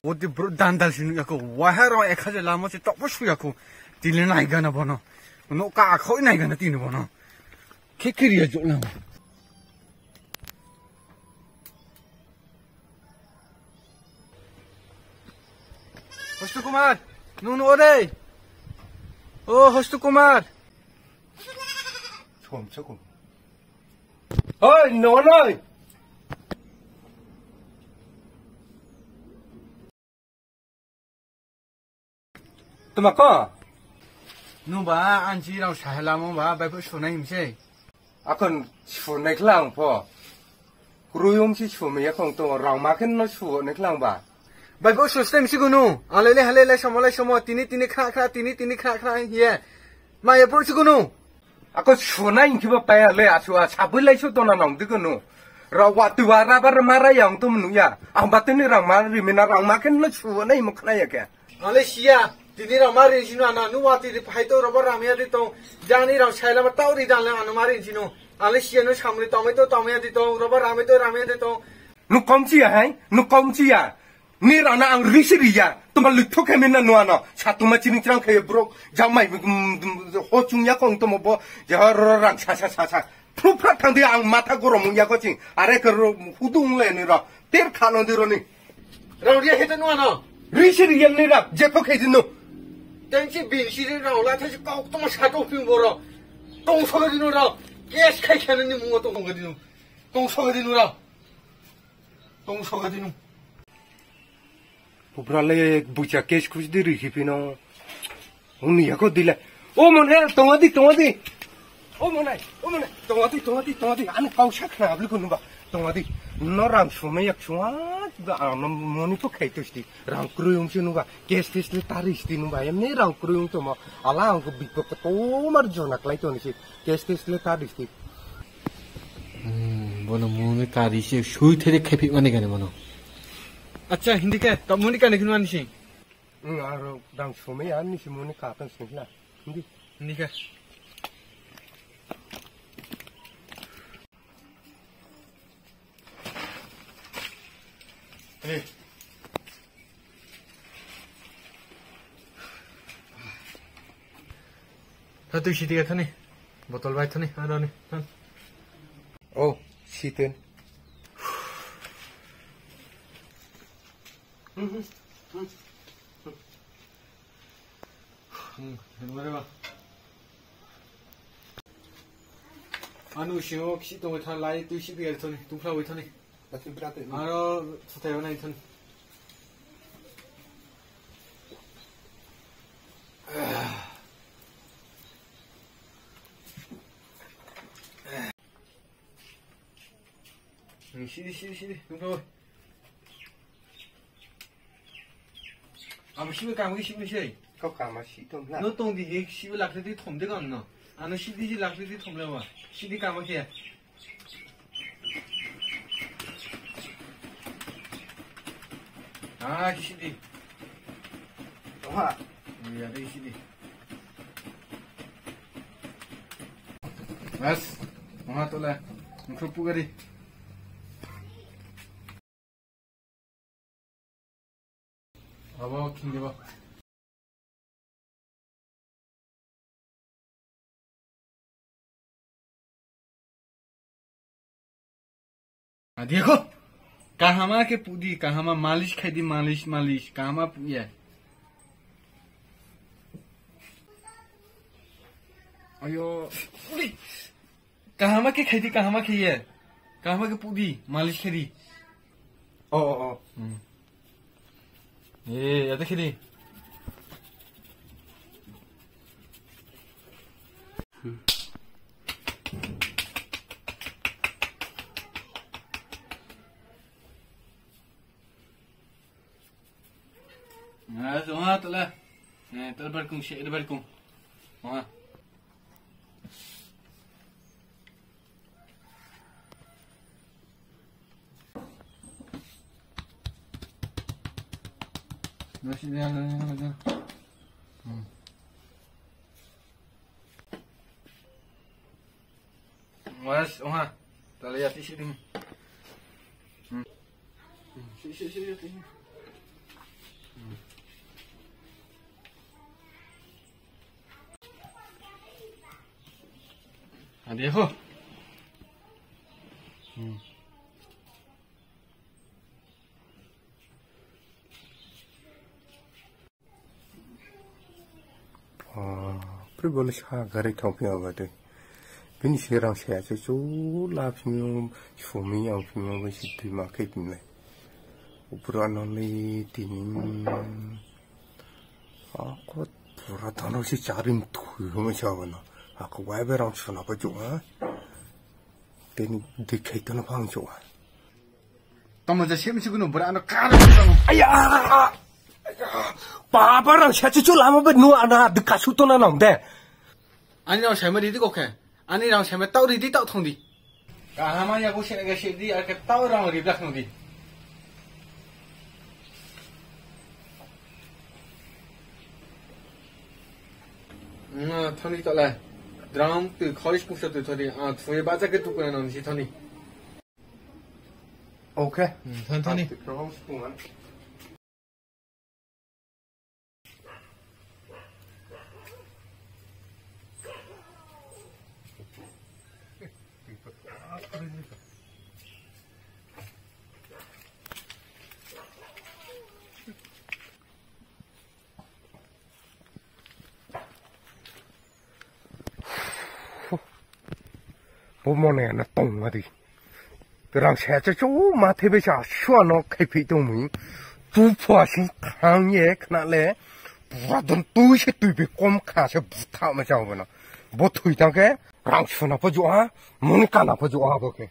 어디 단달시는 야고 와하러 에카제 라모치 떡부슈야고 딜레나 이가나 보노 노까 거이나 이가나 뛰는 보노 케케리야 졸라 호스트 কুমার নুন ওরে ও হোস্ট কুমার 조금. 어이, 너는! 또 막까? 누바 안지랑 사헬라모 바 바이프 쇼나임세 아건 추내 클랑 포. 그루용시 추메야 콩또 라마켄 너 추내 클랑 바. 바이프 쇼스템시구누 알레레 할레레 셔몰레 셔모 티니 크라크라 티니 크라크라 예 마야 프로시구누 아건 추나 인기바 빠야레 아추아 차불레 쇼도나 낭드거누. 라와 뚜와라 바르마라 양도 누야. 암바테니 라마리 미나 라마켄 너 추나 이모크나야게. 알레시야 디니랑 마린시누 아나 누와티 파이토 러버 라미야디 또 자니랑 사헬라마 따우리 달레 아나 마린시누 알레시야노 사무리 토마토 토마야디 또 러버 라미야디 또 누 껌지야 하이? 누 껌지야. 니라나 앙 리시리야. 또말 르토케면나 누아나. 차토마 지닝치랑 케 브로 장마이 호중야 콩또 뭐 저러랑 차차차차. 프로프라탕데 앙 마타고로 뭉야 거징. 아래 그 후둥레니라. 떼르 카노디로니. 라우리야 헤드누 아나 리시리야 니라. 제포케지누. 땡치 빈시리랑 올라타지 꼭 사도 피우보러 똥서가지누라 깨스 카이카는 뭔가 똥서가지누 똥서가지누 부브랄레 부자 케스 쿠스디리 히피노. 오늘 야고 딜레. 오모네 동아디. 오모네. 동아디. 안 가우샤크나 아블고 누바. 동아디. 너랑 소매약 좋아. 아, 뭐니 또 카이토스디. 랑 크루용시 누가 게스트스리 타리스디 누가 엠네 랑 크루용 또 뭐. 알랑 그 빅버 또 마르 조나 클라이토니시. 게스트스리 타리스디. 뭐노 뭐네 까리시 쇼이테리 캐피 만에 가네 뭐노 아차 힌디케 떠무니까 내기는 아니시 응 아로 랑 소매 아니시 뭐니 카탄 스니라. 힌디. 힌디케 에 다들 시디가 타네 보틀 바이 타네 아라네 오, 시든. 뭐래봐 아누시오 키시동을 탄 라이 뚜 시비가 타네 둥플라고 타네 맞지 브라데. 알아 스타요나 타네 시디 둥플라고 아무 시비 까무기 시비시 거까마 시든 나. 너 똥디 이 시비 락리디 톰데가 안나 아노 시디지 락리디 톰레와 시디 까무기 아 시디 와. 야 내 시디 बस वहाँ तो ला खुप्पू गरी अब खिंगे बा देखो कहाँ के पूदी कहाँ मालिश खाई मालिश कहाँ पुया अयो कहाँ के खाई कहाँ खाइए कहाँ के पूदी मालिश खाई 어. 예 야다 खाई वहाँ तो ला तो बरकुं शेर बरकुं वहाँ नोशी दे आना है मुझे बस वहाँ तो ले जाती she she 啊，别喝。Pre boleh sah garai taupi awak deh. Bini serang saya tu lah film suami yang film masih di market ni. Ukuran ni tin. Aku pura tanah si carin tu macam mana. Aku wajib orang sana perjuang. Tin dikai tanah pang jual. Tamu jadi siapa sih guna beranak kar. Ayah. Papa orang saya tu lama berdua anak dekat situ nanam deh. Ani orang saya mesti kok kan? Ani orang saya tahu di tahu thong di. Lama ya aku saya agak di, agak tahu orang di belakang di. Thoni tak lah. Drum tu college pusat tu thoni. Thoni baca ke tu pun nanti si thoni. Okay. Thoni. Drum semua. Bố môn này nó tông mà đi. Cái rằng xe cho chú mà thế bây giờ xua nó khai phí cho mình. Chú phá xin kháng nhé khả lẽ. Bố đồn tôi sẽ tùy bị con khả sẽ bút thạo mà cháu vào nó. Bố thủy thằng cái. Rằng xua nó phải dụ á. Muốn cả nó phải dụ á bố kì.